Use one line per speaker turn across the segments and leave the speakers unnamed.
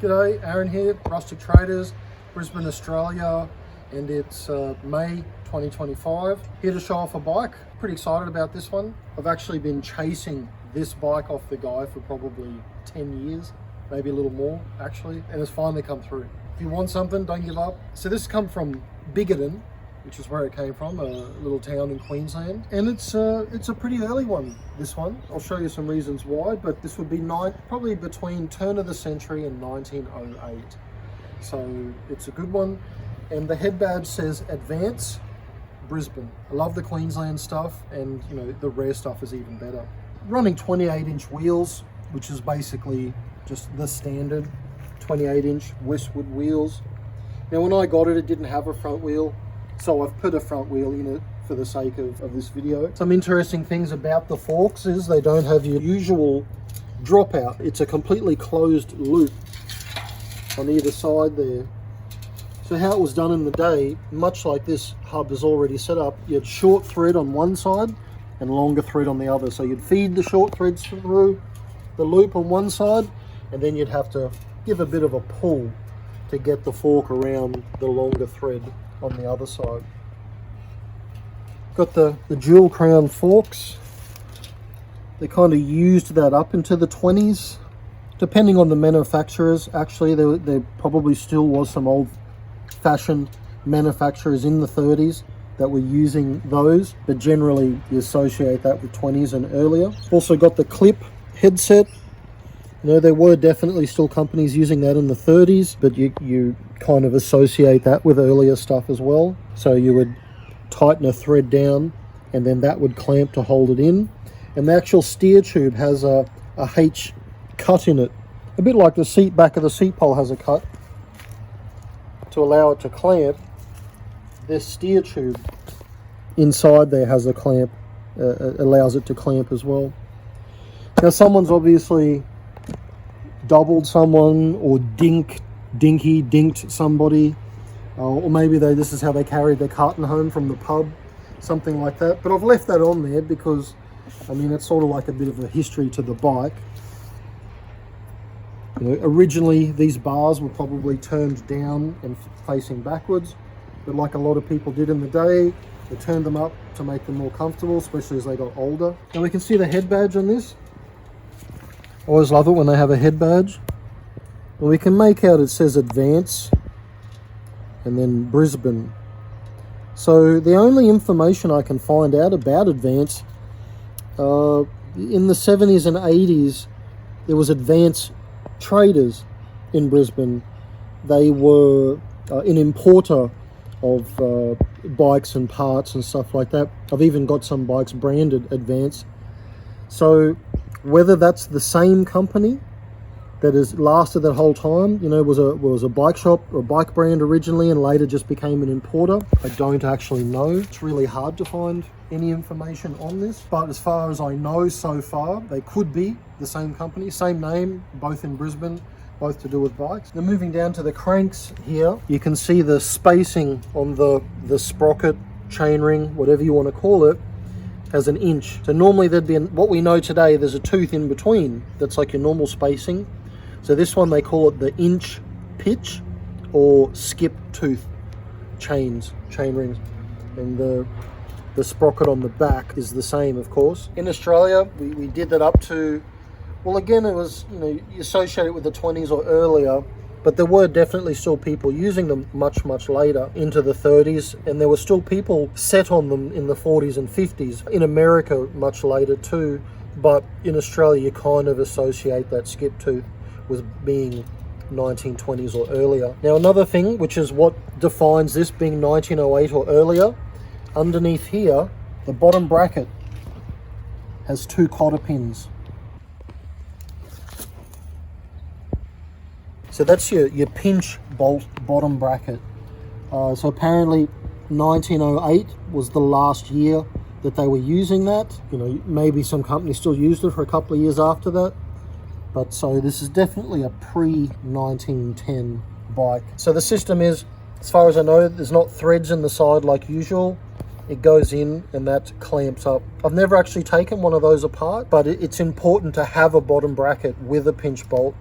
G'day, Aaron here, Rustic Traders, Brisbane, Australia, and it's May 2025. Here to show off a bike. Pretty excited about this one. I've actually been chasing this bike off the guy for probably 10 years, maybe a little more actually, and it's finally come through. If you want something, don't give up. So this has come from Bigoton, which is where it came from, a little town in Queensland. And it's a pretty early one, this one. I'll show you some reasons why, but this would be probably between turn of the century and 1908. So it's a good one. And the head badge says Advance Brisbane. I love the Queensland stuff, and you know, the rare stuff is even better. Running 28-inch wheels, which is basically just the standard 28-inch Westwood wheels. Now when I got it, it didn't have a front wheel, so I've put a front wheel in it for the sake of this video. Some interesting things about the forks is they don't have your usual dropout. It's a completely closed loop on either side there. So how it was done in the day, much like this hub is already set up, you had short thread on one side and longer thread on the other. So you'd feed the short threads through the loop on one side, and then you'd have to give a bit of a pull to get the fork around the longer thread on the other side. Got the dual crown forks. They kind of used that up into the 20s. Depending on the manufacturers, actually there probably still was some old fashioned manufacturers in the 30s that were using those, but generally you associate that with 20s and earlier. Also got the clip headset. You know, there were definitely still companies using that in the 30s, but you kind of associate that with earlier stuff as well. So you would tighten a thread down and then that would clamp to hold it in. And the actual steer tube has a H cut in it, a bit like the back of the seat pole has a cut to allow it to clamp. This steer tube inside there has a clamp, allows it to clamp as well. Now someone's obviously doubled someone or dinked somebody, or maybe this is how they carried their carton home from the pub, something like that. But I've left that on there because I mean it's sort of like a bit of a history to the bike. You know, originally these bars were probably turned down and facing backwards, but like a lot of people did in the day, they turned them up to make them more comfortable, especially as they got older. And we can see the head badge on this. Always love it when they have a head badge. And we can make out it says Advance and then Brisbane. So the only information I can find out about Advance, in the 70s and 80s, there was Advance Traders in Brisbane. They were an importer of bikes and parts and stuff like that. I've even got some bikes branded Advance. So whether that's the same company that has lasted that whole time, you know, was a bike shop or a bike brand originally and later just became an importer, I don't actually know. It's really hard to find any information on this, but as far as I know so far, they could be the same company, same name, both in Brisbane, both to do with bikes. Now moving down to the cranks here, you can see the spacing on the sprocket, chainring, whatever you want to call it, has an inch. So normally there'd be what we know today, there's a tooth in between that's like your normal spacing. So this one they call it the inch pitch or skip tooth chain rings, and the sprocket on the back is the same, of course. In Australia we did that up to, well again it was, you know, you associate it with the 20s or earlier, but there were definitely still people using them much later into the 30s, and there were still people set on them in the 40s and 50s. In America much later too, but in Australia you kind of associate that skip tooth with being 1920s or earlier. Now another thing, which is what defines this being 1908 or earlier, underneath here the bottom bracket has 2 cotter pins. So that's your pinch bolt bottom bracket. So apparently 1908 was the last year that they were using that. You know, maybe some companies still used it for a couple of years after that. But so this is definitely a pre-1910 bike. So the system is, as far as I know, there's not threads in the side like usual. It goes in and that clamps up. I've never actually taken one of those apart, but it's important to have a bottom bracket with a pinch bolt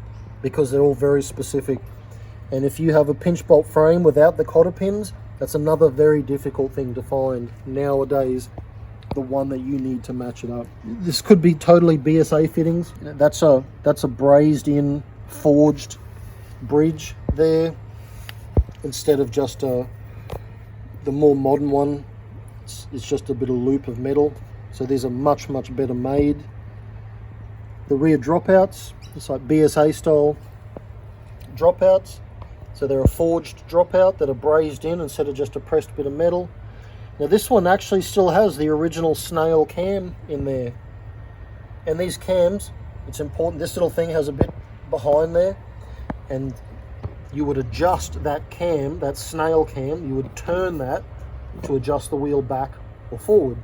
because they're all very specific. And if you have a pinch bolt frame without the cotter pins, that's another very difficult thing to find nowadays, the one that you need to match it up. This could be totally BSA fittings. That's a brazed in forged bridge there, instead of just the more modern one. It's just a bit of loop of metal. So these are much better made. The rear dropouts, it's like BSA style dropouts. So they're a forged dropout that are brazed in instead of just a pressed bit of metal. Now this one actually still has the original snail cam in there. And these cams, it's important, this little thing has a bit behind there, and you would adjust that cam, that snail cam, you would turn that to adjust the wheel back or forward.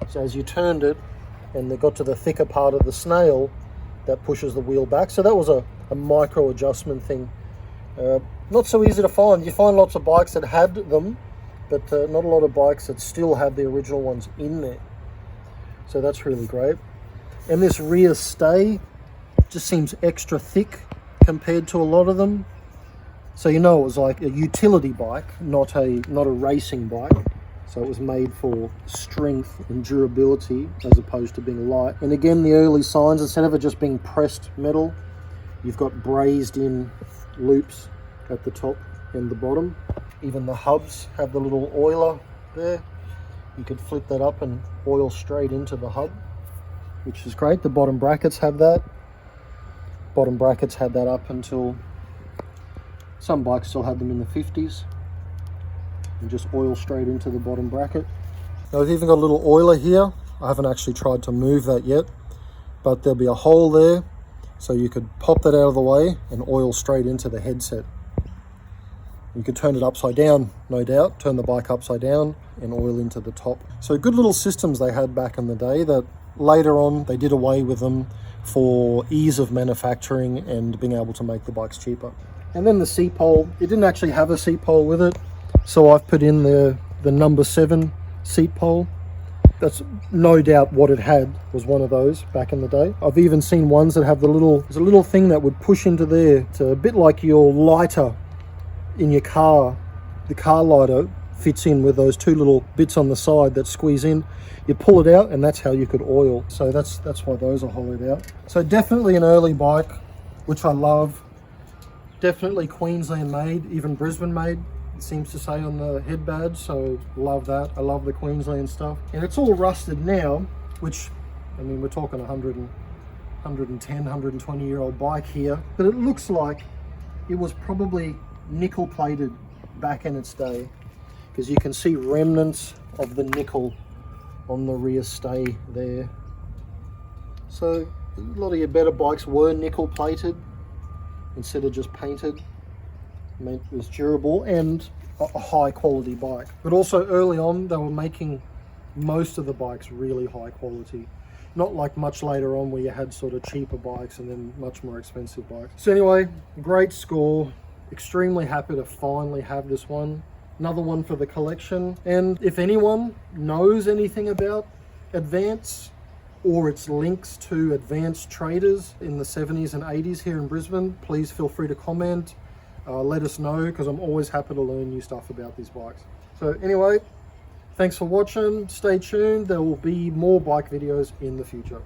So as you turned it and it got to the thicker part of the snail, that pushes the wheel back. So that was a micro adjustment thing. Not so easy to find. You find lots of bikes that had them, but not a lot of bikes that still have the original ones in there. So that's really great. And this rear stay just seems extra thick compared to a lot of them. So you know it was like a utility bike, not a racing bike. So it was made for strength and durability as opposed to being light. And again, the early signs, instead of it just being pressed metal, you've got brazed in loops at the top and the bottom. Even the hubs have the little oiler there. You could flip that up and oil straight into the hub, which is great. The bottom brackets have that. Bottom brackets had that up until some bikes still had them in the 50s. And just oil straight into the bottom bracket. Now we've even got a little oiler here. I haven't actually tried to move that yet, but there'll be a hole there, so you could pop that out of the way and oil straight into the headset. You could turn it upside down, no doubt, turn the bike upside down and oil into the top. So good little systems they had back in the day that later on they did away with them for ease of manufacturing and being able to make the bikes cheaper. And then the seat pole, it didn't actually have a seat pole with it, so I've put in the number 7 seat pole. That's no doubt what it had, was one of those back in the day. I've even seen ones that have there's a little thing that would push into there. It's a bit like your lighter in your car. The car lighter fits in with those 2 little bits on the side that squeeze in. You pull it out and that's how you could oil. So that's why those are hollowed out. So definitely an early bike, which I love. Definitely Queensland made, even Brisbane made, it seems to say on the head badge. So love that. I love the Queensland stuff. And it's all rusted now, which, I mean, we're talking 110, 120 year old bike here. But it looks like it was probably nickel plated back in its day, because you can see remnants of the nickel on the rear stay there. So a lot of your better bikes were nickel plated instead of just painted. It was durable and a high quality bike. But also early on they were making most of the bikes really high quality. Not like much later on where you had sort of cheaper bikes and then much more expensive bikes. So anyway, great score. Extremely happy to finally have this one. Another one for the collection. And if anyone knows anything about Advance or its links to advanced traders in the 70s and 80s here in Brisbane, please feel free to comment. Let us know, because I'm always happy to learn new stuff about these bikes. So anyway, thanks for watching. Stay tuned. There will be more bike videos in the future.